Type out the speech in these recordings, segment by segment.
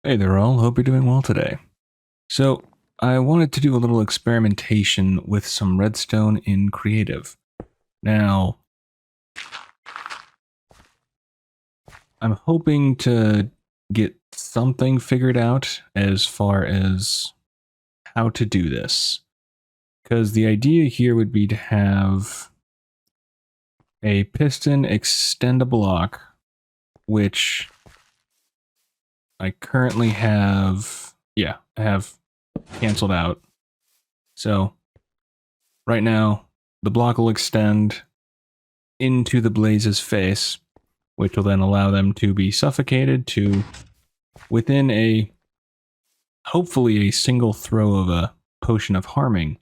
Hey there all, hope you're doing well today. So, I wanted to do a little experimentation with some redstone in creative. Now, I'm hoping to get something figured out as far as how to do this. Because the idea here would be to have a piston extend a block, which I currently have, I have canceled out. So, right now, the block will extend into the blaze's face, which will then allow them to be suffocated to within hopefully a single throw of a potion of harming,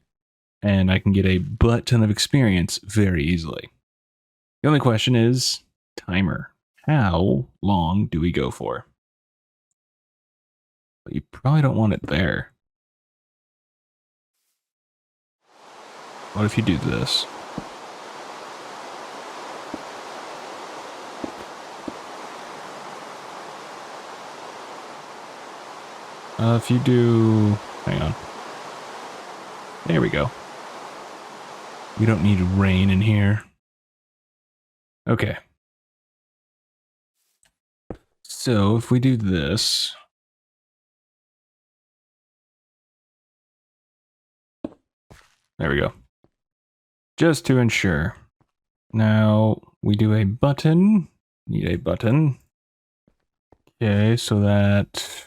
and I can get a butt ton of experience very easily. The only question is timer. How long do we go for? But you probably don't want it there. What if you do this? If you do... Hang on. There we go. We don't need rain in here. Okay. So if we do this... There we go. Just to ensure. Now we do a button. Need a button. Okay, so that...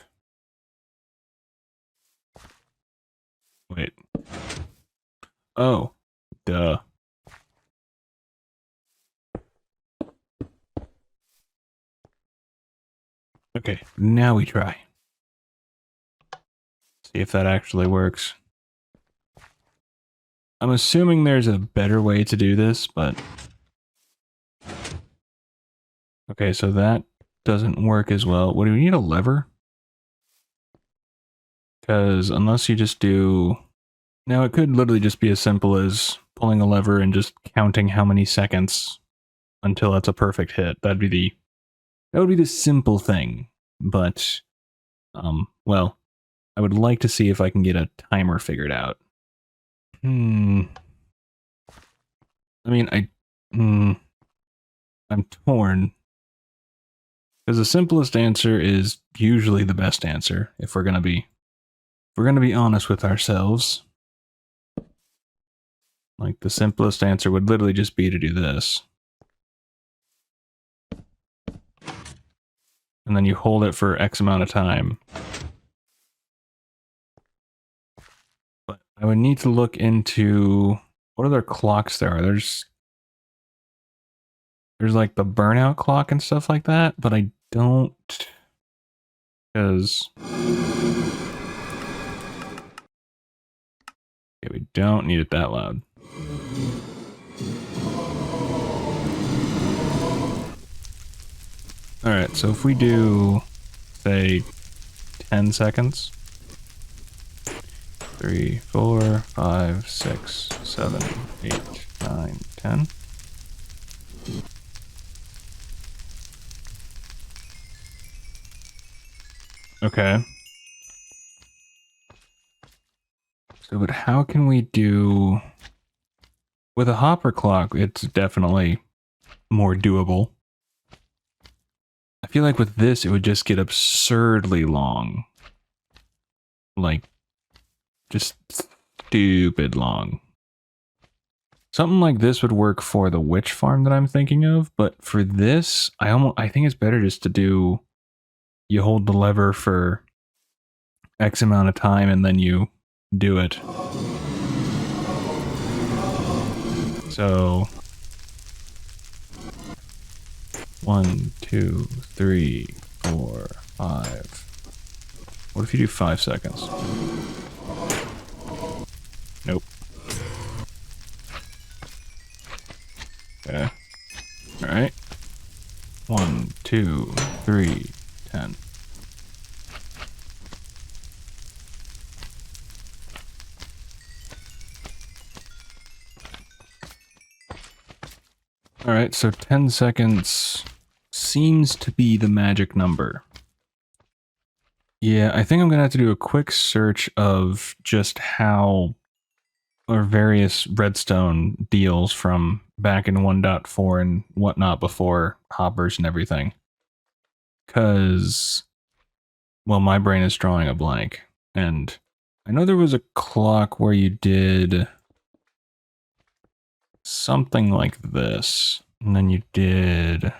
Wait. Oh, duh. Okay, now we try. See if that actually works. I'm assuming there's a better way to do this, but... Okay, so that doesn't work as well. What do we need, a lever? Because unless you just do... Now it could literally just be as simple as pulling a lever and just counting how many seconds until it's a perfect hit. That would be the simple thing. But, well, I would like to see if I can get a timer figured out. I mean, I'm torn. Because the simplest answer is usually the best answer, if we're gonna be honest with ourselves. Like, the simplest answer would literally just be to do this. And then you hold it for X amount of time. But I would need to look into what other clocks there are. There's like the burnout clock and stuff like that, but I don't, because okay, we don't need it that loud. All right, so if we do, say, 10 seconds. 3, 4, 5, 6, 7, 8, 9, 10. Okay. So, but how can we do... With a hopper clock, it's definitely more doable. I feel like with this, it would just get absurdly long. Like, just stupid long. Something like this would work for the witch farm that I'm thinking of, but for this, I think it's better just to do... You hold the lever for X amount of time and then you do it. So 1, 2, 3, 4, 5. What if you do 5 seconds? Nope. Okay. Alright. 1, 2, 3, 10. Alright, so 10 seconds seems to be the magic number. Yeah, I think I'm going to have to do a quick search of just how or various redstone deals from back in 1.4 and whatnot before hoppers and everything. Because, well, my brain is drawing a blank. And I know there was a clock where you did something like this. And then you did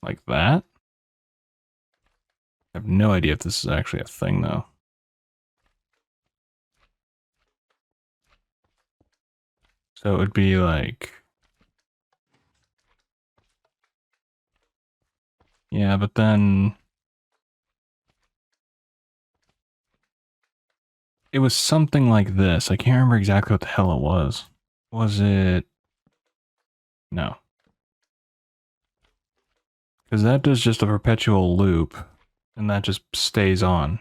like that. I have no idea if this is actually a thing, though. So it would be like... Yeah, but then... It was something like this. I can't remember exactly what the hell it was. Was it... No. Because that does just a perpetual loop. And that just stays on.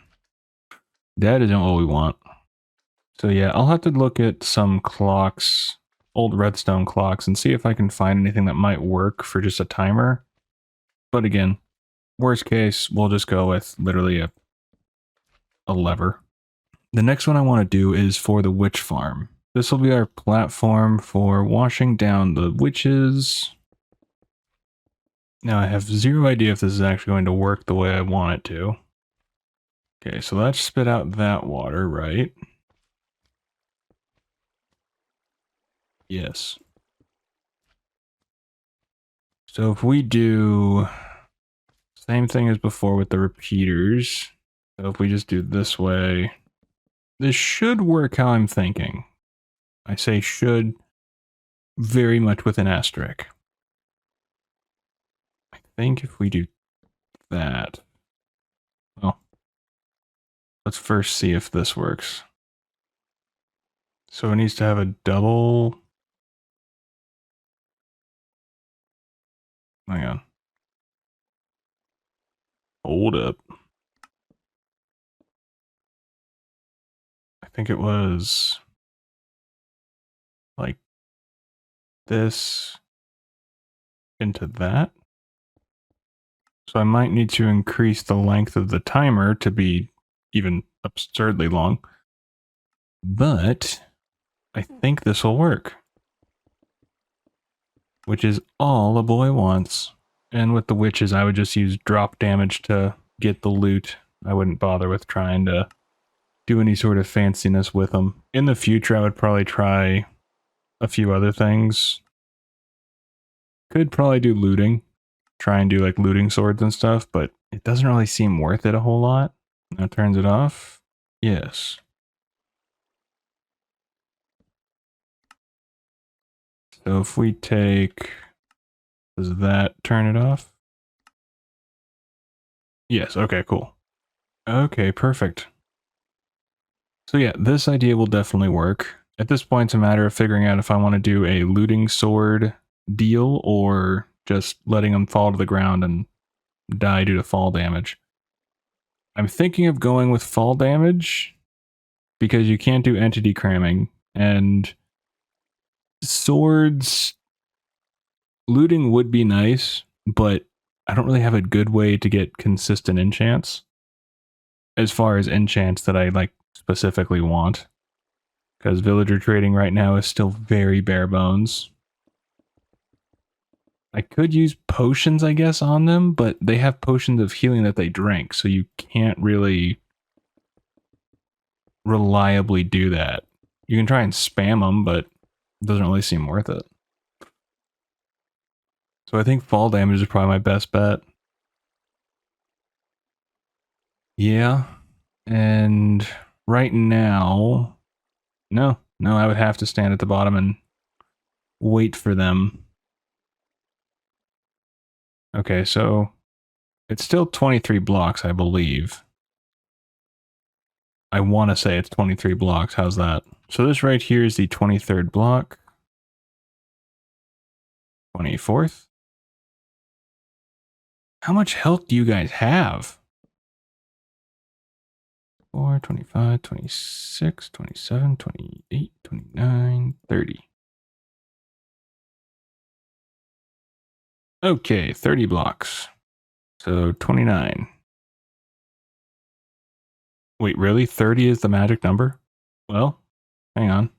That isn't what we want. So yeah, I'll have to look at some clocks, old redstone clocks, and see if I can find anything that might work for just a timer. But again, worst case, we'll just go with literally a lever. The next one I want to do is for the witch farm. This will be our platform for washing down the witches. Now I have zero idea if this is actually going to work the way I want it to. Okay, so let's spit out that water, right? Yes. So if we do same thing as before with the repeaters, so if we just do this way, this should work how I'm thinking. I say should very much with an asterisk. I think if we do that, well, let's first see if this works. So it needs to have a double. Hang on. Hold up. I think it was like this into that. So I might need to increase the length of the timer to be even absurdly long. But I think this will work. Which is all a boy wants. And with the witches, I would just use drop damage to get the loot. I wouldn't bother with trying to do any sort of fanciness with them. In the future, I would probably try a few other things. Could probably do looting. Try and do like looting swords and stuff, but it doesn't really seem worth it a whole lot. That turns it off. Yes. So if we take... Does that turn it off? Yes, okay, cool. Okay, perfect. So yeah, this idea will definitely work. At this point, it's a matter of figuring out if I want to do a looting sword deal or just letting them fall to the ground and die due to fall damage. I'm thinking of going with fall damage because you can't do entity cramming, and swords looting would be nice, but I don't really have a good way to get consistent enchants as far as enchants that I like specifically want. Because villager trading right now is still very bare bones. I could use potions, I guess, on them, but they have potions of healing that they drink, so you can't really reliably do that. You can try and spam them, but it doesn't really seem worth it. So I think fall damage is probably my best bet. Yeah, and right now, no, I would have to stand at the bottom and wait for them. Okay, so it's still 23 blocks, I believe. I want to say it's 23 blocks. How's that? So this right here is the 23rd block. 24th. How much health do you guys have? 4, 25, 26, 27, 28, 29, 30. Okay, 30 blocks. So 29. Wait, really? 30 is the magic number? Well, hang on.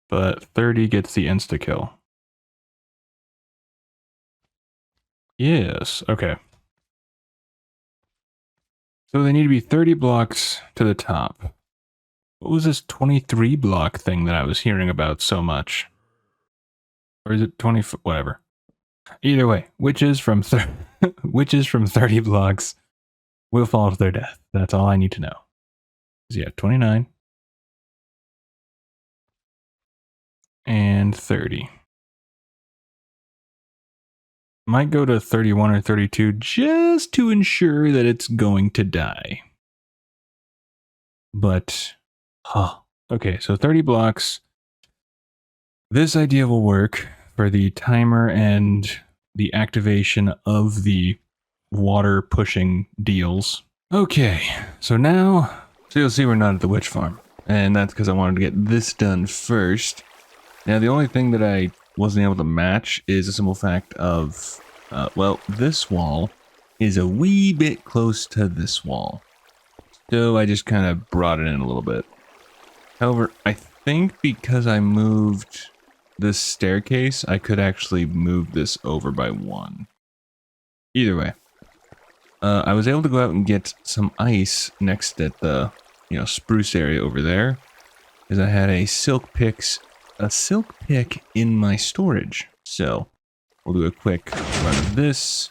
But 30 gets the insta-kill. Yes, okay. So they need to be 30 blocks to the top. What was this 23 block thing that I was hearing about so much? Or is it 20? Whatever. Either way, witches from 30 blocks will fall to their death. That's all I need to know. Yeah, 29 and 30. Might go to 31 or 32 just to ensure that it's going to die. But, okay, so 30 blocks. This idea will work for the timer and the activation of the water pushing deals. Okay, so now, so you'll see we're not at the witch farm. And that's because I wanted to get this done first. Now, the only thing that I wasn't able to match is a simple fact of, well, this wall is a wee bit close to this wall. So I just kind of brought it in a little bit. However, I think because I moved this staircase, I could actually move this over by 1. Either way. I was able to go out and get some ice next at the, spruce area over there. Because I had a silk pick in my storage. So, we'll do a quick run of this.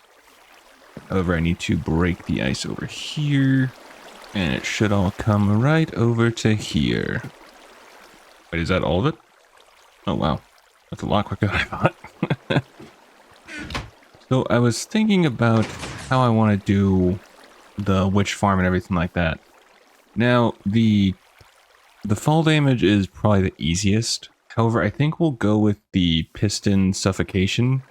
However, I need to break the ice over here. And it should all come right over to here. Wait, is that all of it? Oh, wow. That's a lot quicker than I thought. So I was thinking about how I want to do the witch farm and everything like that. Now, the fall damage is probably the easiest. However, I think we'll go with the piston suffocation.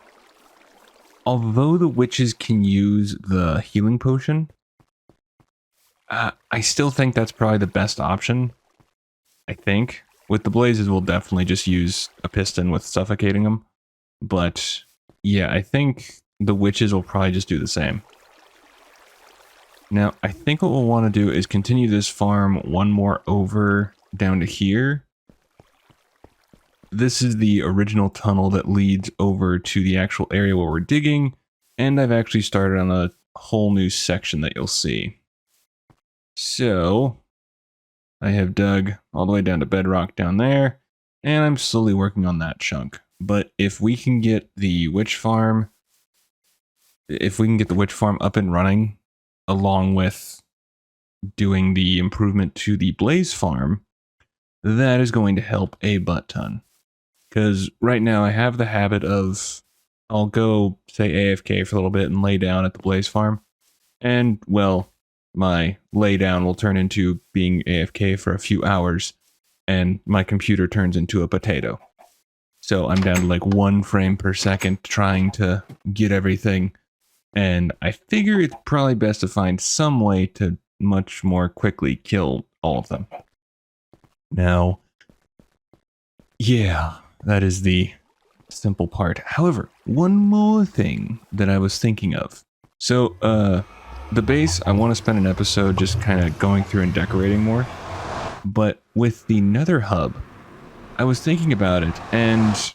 Although the witches can use the healing potion, I still think that's probably the best option. I think. With the blazes, we'll definitely just use a piston with suffocating them. But, yeah, I think the witches will probably just do the same. Now, I think what we'll want to do is continue this farm one more over down to here. This is the original tunnel that leads over to the actual area where we're digging. And I've actually started on a whole new section that you'll see. So, I have dug all the way down to bedrock down there, and I'm slowly working on that chunk. But if we can get the witch farm, up and running, along with doing the improvement to the blaze farm, that is going to help a butt ton. Because right now I have the habit of, I'll go, say, AFK for a little bit and lay down at the blaze farm, and, well, my lay down will turn into being AFK for a few hours, and my computer turns into a potato. So I'm down to like 1 frame per second trying to get everything, and I figure it's probably best to find some way to much more quickly kill all of them. Now, yeah, that is the simple part. However, one more thing that I was thinking of. So, the base, I want to spend an episode just kind of going through and decorating more. But with the nether hub, I was thinking about it, and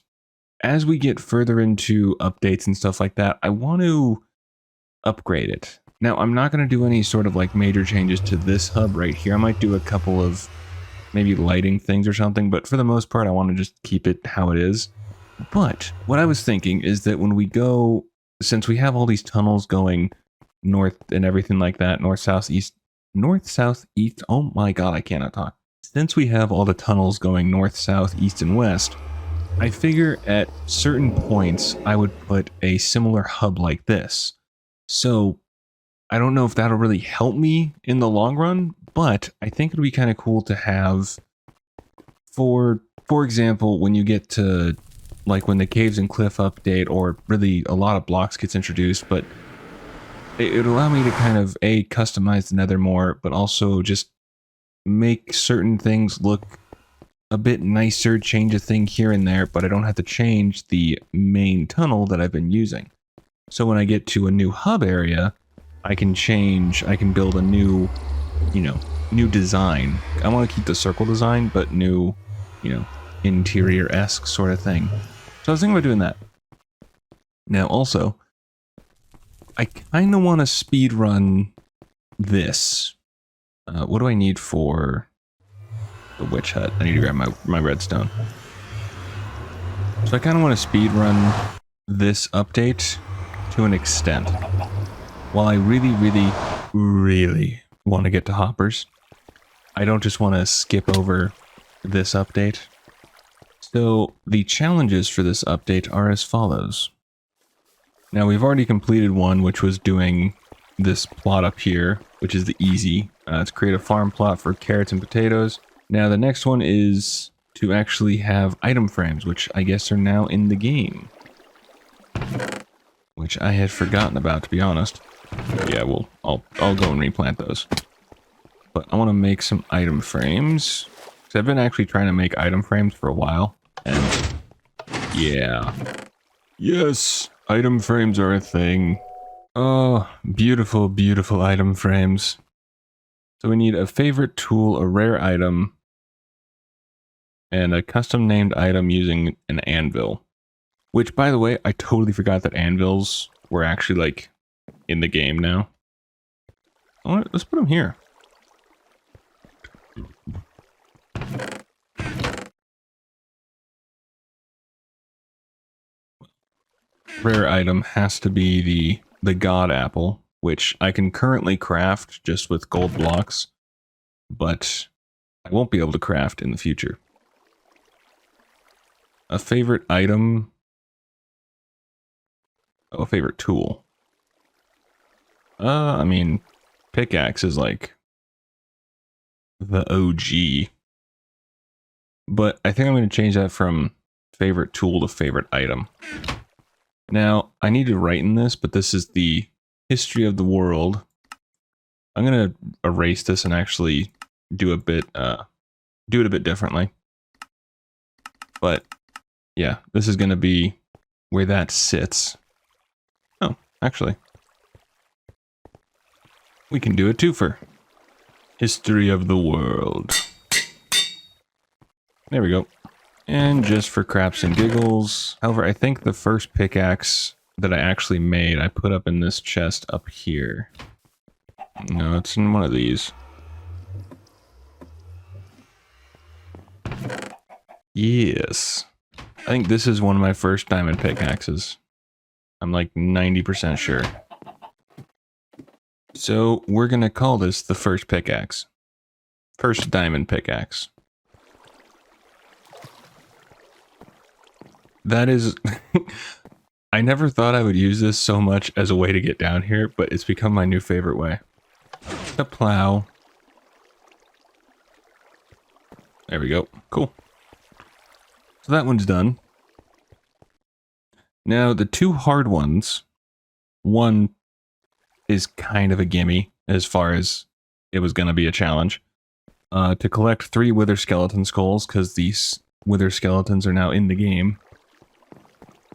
as we get further into updates and stuff like that, I want to upgrade it. Now, I'm not going to do any sort of like major changes to this hub right here. I might do a couple of maybe lighting things or something, but for the most part, I want to just keep it how it is. But what I was thinking is that when we go, since we have all these tunnels going north and everything like that, north, south, east, oh my god, I cannot talk. Since we have all the tunnels going north, south, east, and west, I figure at certain points I would put a similar hub like this. So, I don't know if that'll really help me in the long run, but I think it'd be kind of cool to have, for example, when you get to, like when the Caves and Cliff update, or really a lot of blocks gets introduced, but it would allow me to kind of, A, customize the nether more, but also just make certain things look a bit nicer, change a thing here and there, but I don't have to change the main tunnel that I've been using. So when I get to a new hub area, I can build a new, new design. I want to keep the circle design, but new, interior-esque sort of thing. So I was thinking about doing that. Now also, I kind of want to speed run this. What do I need for the witch hut? I need to grab my redstone. So I kind of want to speed run this update to an extent. While I really, really, really want to get to hoppers, I don't just want to skip over this update. So the challenges for this update are as follows. Now we've already completed one, which was doing this plot up here, which is the easy. To create a farm plot for carrots and potatoes. Now the next one is to actually have item frames, which I guess are now in the game. Which I had forgotten about, to be honest. Yeah, well, I'll go and replant those. But I want to make some item frames. So I've been actually trying to make item frames for a while. And yeah. Yes, item frames are a thing. Oh, beautiful, beautiful item frames. So we need a favorite tool, a rare item, and a custom named item using an anvil. Which, by the way, I totally forgot that anvils were actually, like, in the game now. Let's put them here. Rare item has to be the god apple, which I can currently craft just with gold blocks, but I won't be able to craft in the future. A favorite item. Oh, a favorite tool. I mean, pickaxe is like the OG. But I think I'm going to change that from favorite tool to favorite item. Now, I need to write in this, but this is the history of the world. I'm going to erase this and actually do it a bit differently. But yeah, this is going to be where that sits. Oh, actually, we can do a twofer. History of the world. There we go. And just for craps and giggles. However, I think the first pickaxe that I actually made, I put up in this chest up here. No, it's in one of these. Yes. I think this is one of my first diamond pickaxes. I'm like 90% sure. So we're going to call this the first pickaxe. First diamond pickaxe. That is... I never thought I would use this so much as a way to get down here, but it's become my new favorite way. The plow. There we go. Cool. So that one's done. Now, the two hard ones, one is kind of a gimme as far as it was going to be a challenge. To collect 3 wither skeleton skulls, because these wither skeletons are now in the game.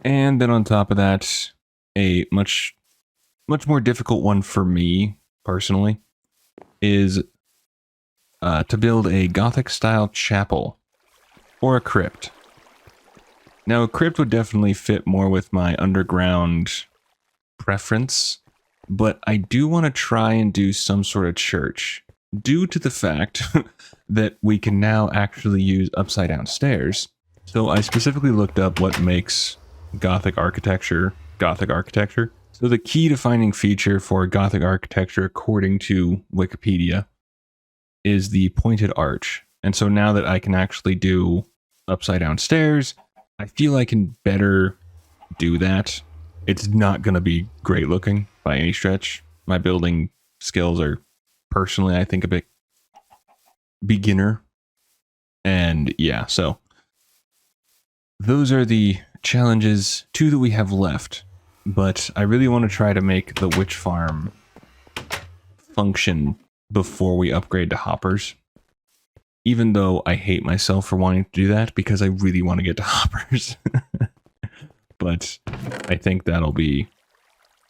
And then on top of that, a much more difficult one for me, personally, is to build a Gothic-style chapel, or a crypt. Now, a crypt would definitely fit more with my underground preference, but I do want to try and do some sort of church, due to the fact that we can now actually use upside-down stairs. So I specifically looked up what makes Gothic architecture. So the key defining feature for Gothic architecture, according to Wikipedia, is the pointed arch. And so now that I can actually do upside-down stairs, I feel I can better do that. It's not going to be great looking by any stretch. My building skills are personally, I think, a bit beginner. And yeah, so those are the challenges, 2 that we have left. But I really want to try to make the witch farm function before we upgrade to hoppers. even though I hate myself for wanting to do that because I really want to get to hoppers. But I think that'll be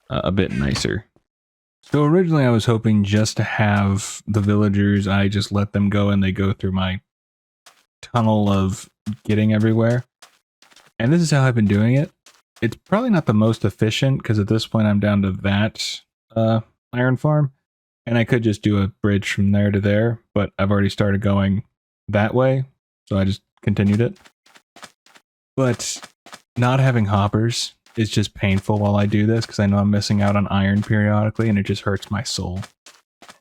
a bit nicer. So originally I was hoping just to have the villagers, I just let them go and they go through my tunnel of getting everywhere. And this is how I've been doing it. It's probably not the most efficient because at this point I'm down to that iron farm. And I could just do a bridge from there to there, but I've already started going that way, so I just continued it. But not having hoppers is just painful while I do this because I know I'm missing out on iron periodically and it just hurts my soul.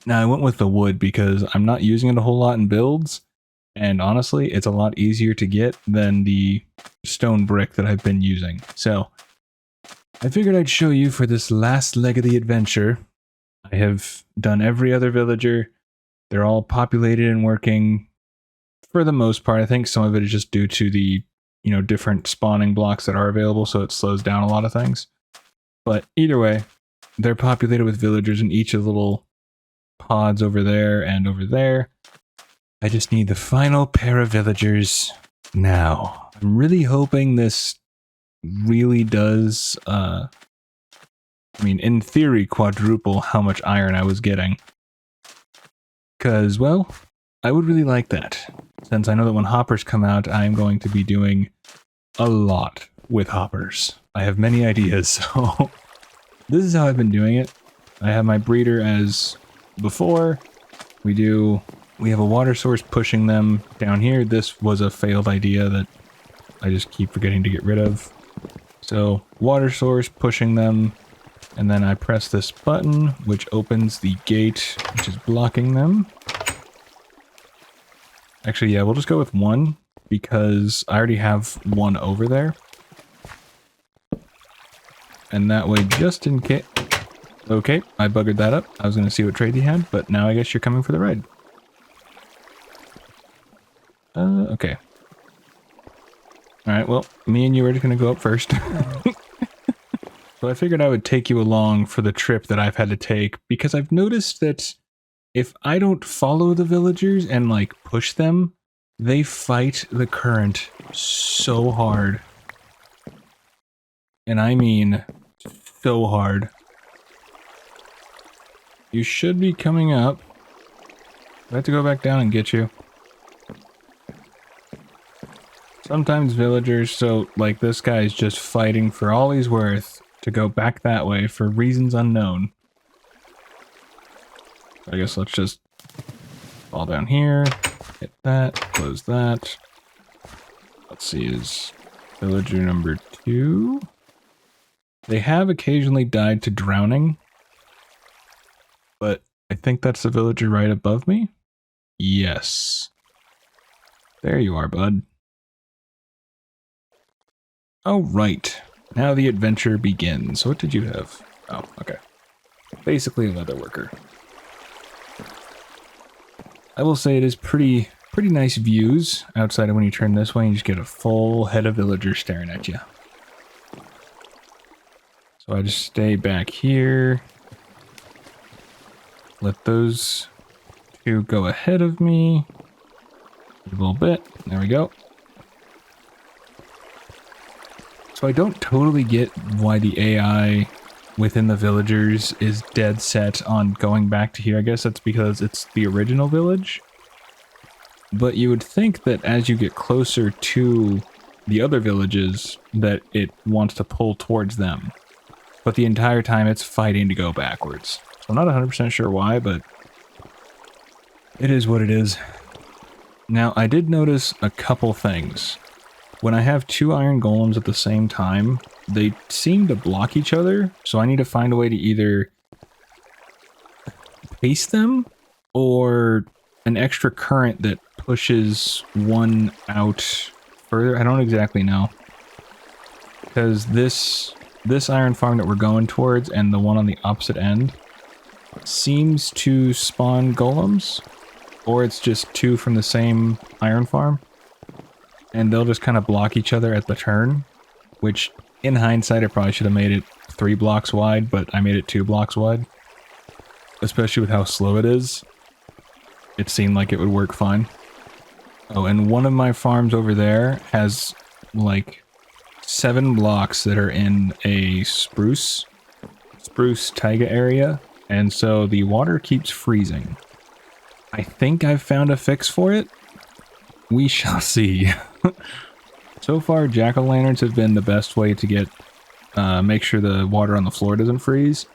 Now I went with the wood because I'm not using it a whole lot in builds, and honestly it's a lot easier to get than the stone brick that I've been using. So I figured I'd show you for this last leg of the adventure. I have done every other villager. They're all populated and working for the most part. I think some of it is just due to the, different spawning blocks that are available, so it slows down a lot of things. But either way, they're populated with villagers in each of the little pods over there and over there. I just need the final pair of villagers now. I'm really hoping this really does, in theory, quadruple how much iron I was getting. Because, well, I would really like that. Since I know that when hoppers come out, I'm going to be doing a lot with hoppers. I have many ideas, so this is how I've been doing it. I have my breeder as before. We have a water source pushing them down here. This was a failed idea that I just keep forgetting to get rid of. So, water source pushing them. And then I press this button, which opens the gate, which is blocking them. Actually, yeah, we'll just go with one, because I already have one over there. And that way, just in case... Okay, I buggered that up. I was going to see what trade he had, but now I guess you're coming for the ride. Okay. Alright, well, me and you are just going to go up first. So I figured I would take you along for the trip that I've had to take, because I've noticed that if I don't follow the villagers and, push them, they fight the current so hard. And I mean so hard. You should be coming up. I have to go back down and get you. Sometimes villagers, so, this guy is just fighting for all he's worth to go back that way for reasons unknown. I guess let's just fall down here, hit that, close that. Let's see, is villager number 2? They have occasionally died to drowning, but I think that's the villager right above me? Yes. There you are, bud. Oh, right. Now the adventure begins. What did you have? Oh, okay. Basically a leather worker. I will say it is pretty nice views outside of when you turn this way and you just get a full head of villagers staring at you. So I just stay back here. Let those two go ahead of me. A little bit. There we go. So I don't totally get why the AI within the villagers is dead set on going back to here. I guess that's because it's the original village. But you would think that as you get closer to the other villages, that it wants to pull towards them. But the entire time it's fighting to go backwards. So I'm not 100% sure why, but it is what it is. Now, I did notice a couple things. When I have two iron golems at the same time, they seem to block each other, so I need to find a way to either paste them or an extra current that pushes one out further. I don't exactly know. Because this iron farm that we're going towards and the one on the opposite end seems to spawn golems, or it's just two from the same iron farm. And they'll just kind of block each other at the turn, which in hindsight I probably should have made it 3 blocks wide, but I made it 2 blocks wide. Especially with how slow it is. It seemed like it would work fine. Oh, and one of my farms over there has like 7 blocks that are in a spruce taiga area, and so the water keeps freezing. I think I've found a fix for it. We shall see. So far, jack-o'-lanterns have been the best way to get make sure the water on the floor doesn't freeze.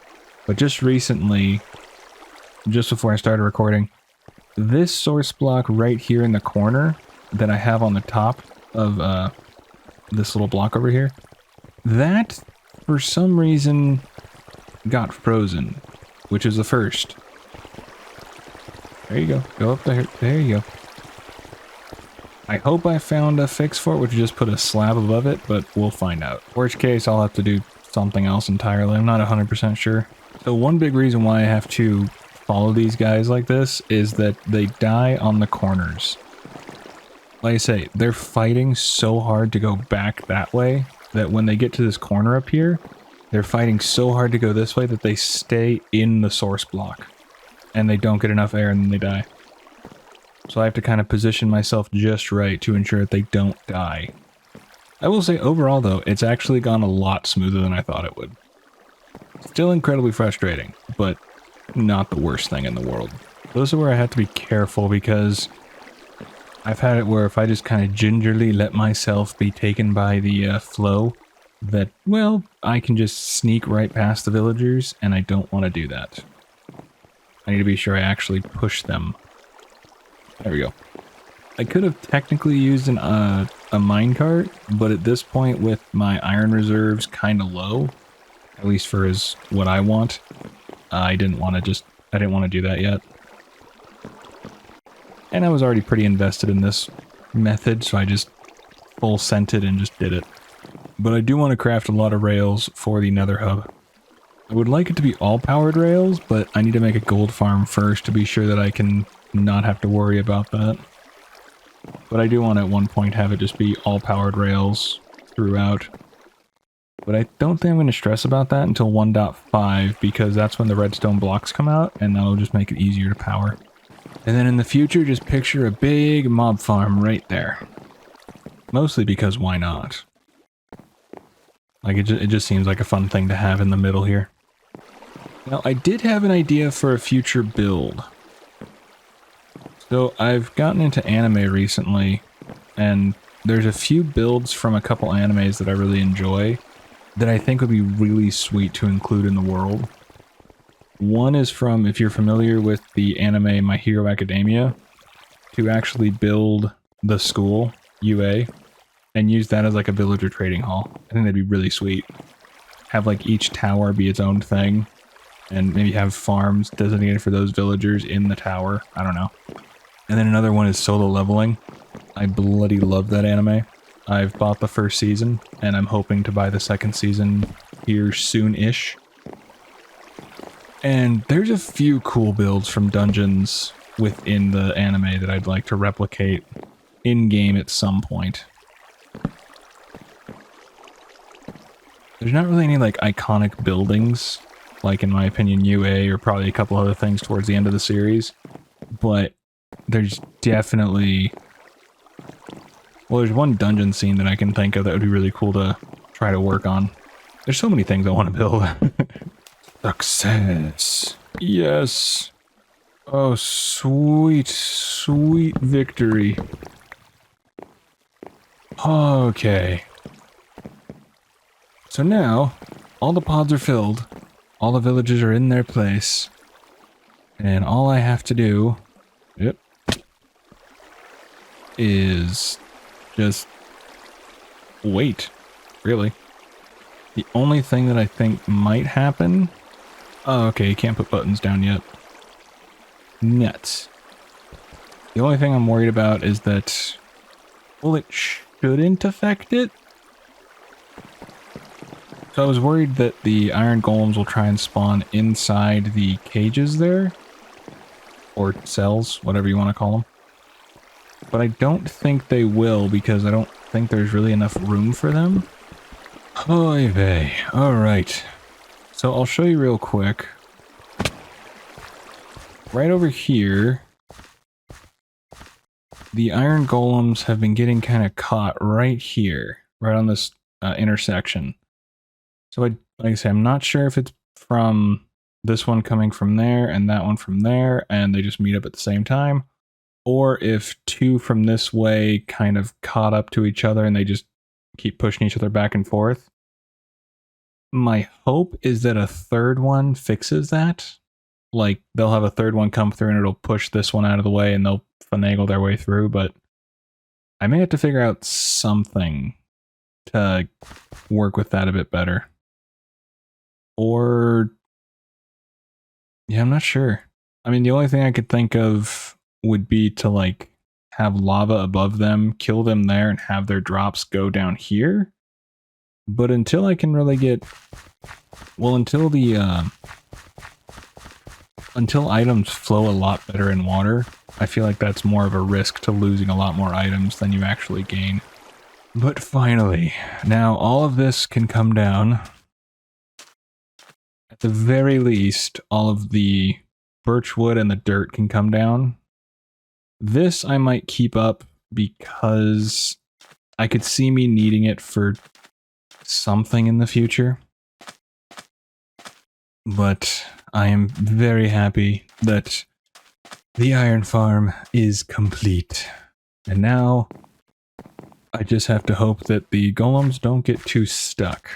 But just recently, just before I started recording, this source block right here in the corner that I have on the top of this little block over here, that for some reason got frozen, which is the first. There you go. Go up there. There you go. I hope I found a fix for it, which is just put a slab above it, but we'll find out. Worst case, I'll have to do something else entirely. I'm not 100% sure. So one big reason why I have to follow these guys like this is that they die on the corners. Like I say, they're fighting so hard to go back that way that when they get to this corner up here, they're fighting so hard to go this way that they stay in the source block. And they don't get enough air and then they die. So I have to kind of position myself just right to ensure that they don't die. I will say overall though, it's actually gone a lot smoother than I thought it would. Still incredibly frustrating, but not the worst thing in the world. Those are where I have to be careful because I've had it where if I just kind of gingerly let myself be taken by the flow, that, well, I can just sneak right past the villagers, and I don't want to do that. I need to be sure I actually push them. There we go. I could have technically used a minecart, but at this point with my iron reserves kind of low, at least for what I want, I didn't want to do that yet. And I was already pretty invested in this method, so I just full sent it and just did it. But I do want to craft a lot of rails for the nether hub. I would like it to be all powered rails, but I need to make a gold farm first to be sure that I can not have to worry about that. But I do want to at one point have it just be all powered rails throughout. But I don't think I'm going to stress about that until 1.5 because that's when the redstone blocks come out and that'll just make it easier to power. And then in the future, just picture a big mob farm right there. Mostly because why not? Like it just seems like a fun thing to have in the middle here. Now I did have an idea for a future build. So I've gotten into anime recently, and there's a few builds from a couple animes that I really enjoy that I think would be really sweet to include in the world. One is from, if you're familiar with the anime My Hero Academia, to actually build the school, UA, and use that as like a villager trading hall. I think that'd be really sweet. Have like each tower be its own thing, and maybe have farms designated for those villagers in the tower. I don't know. And then another one is solo leveling. I bloody love that anime. I've bought the first season, and I'm hoping to buy the second season here soon-ish. And there's a few cool builds from dungeons within the anime that I'd like to replicate in-game at some point. There's not really any like iconic buildings, like in my opinion UA or probably a couple other things towards the end of the series, but there's definitely, well, there's one dungeon scene that I can think of that would be really cool to try to work on. There's so many things I want to build. Success. Yes. Oh, sweet, sweet victory. Okay. So now, all the pods are filled, all the villages are in their place, and all I have to do, is just wait, really. The only thing that I think might happen, oh, okay, you can't put buttons down yet. Nuts. The only thing I'm worried about is that, well, it shouldn't affect it. So I was worried that the iron golems will try and spawn inside the cages there. Or cells, whatever you want to call them. But I don't think they will because I don't think there's really enough room for them. Oy vey. Alright. So I'll show you real quick. Right over here. the iron golems have been getting kind of caught right here, right on this intersection. So like I say, I'm not sure if it's from this one coming from there and that one from there, and they just meet up at the same time, or if two from this way kind of caught up to each other and they just keep pushing each other back and forth. My hope is that a third one fixes that. Like, they'll have a third one come through and it'll push this one out of the way and they'll finagle their way through, but I may have to figure out something to work with that a bit better. Or, yeah, I'm not sure. I mean, the only thing I could think of would be to, like, have lava above them, kill them there, and have their drops go down here. But until I can really get... Well, until items flow a lot better in water, I feel like that's more of a risk to losing a lot more items than you actually gain. But finally, now all of this can come down. At the very least, all of the birchwood and the dirt can come down. This I might keep up because I could see me needing it for something in the future. But I am very happy that the iron farm is complete. And now I just have to hope that the golems don't get too stuck.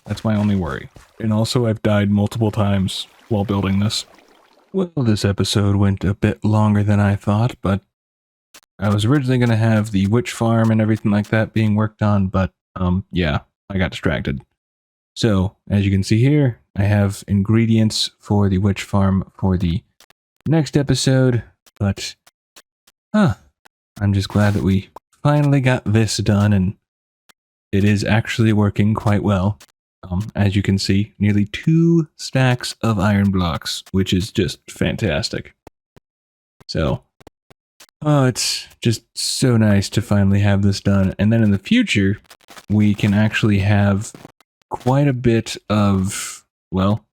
That's my only worry. And also I've died multiple times while building this. Well, this episode went a bit longer than I thought, but I was originally going to have the witch farm and everything like that being worked on, but yeah, I got distracted. So, as you can see here, I have ingredients for the witch farm for the next episode, but I'm just glad that we finally got this done, and it is actually working quite well. As you can see, nearly 2 stacks of iron blocks, which is just fantastic. So, it's just so nice to finally have this done. And then in the future, we can actually have quite a bit of, well,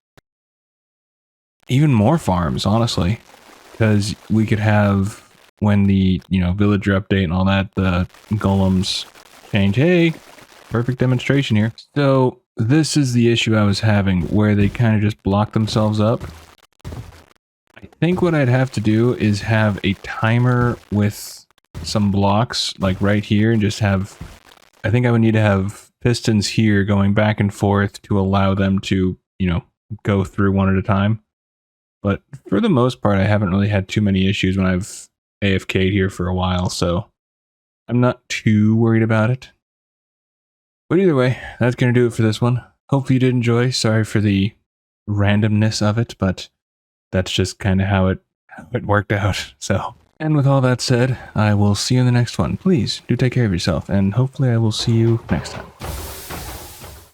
even more farms, honestly. Because we could have, when the, villager update and all that, the golems change. Hey, perfect demonstration here. So, this is the issue I was having, where they kind of just block themselves up. I think what I'd have to do is have a timer with some blocks, like right here, and just have... I think I would need to have pistons here going back and forth to allow them to, go through one at a time. But for the most part, I haven't really had too many issues when I've AFK'd here for a while, so I'm not too worried about it. But either way, that's going to do it for this one. Hope you did enjoy. Sorry for the randomness of it, but that's just kind of how it worked out. So, and with all that said, I will see you in the next one. Please do take care of yourself, and hopefully I will see you next time.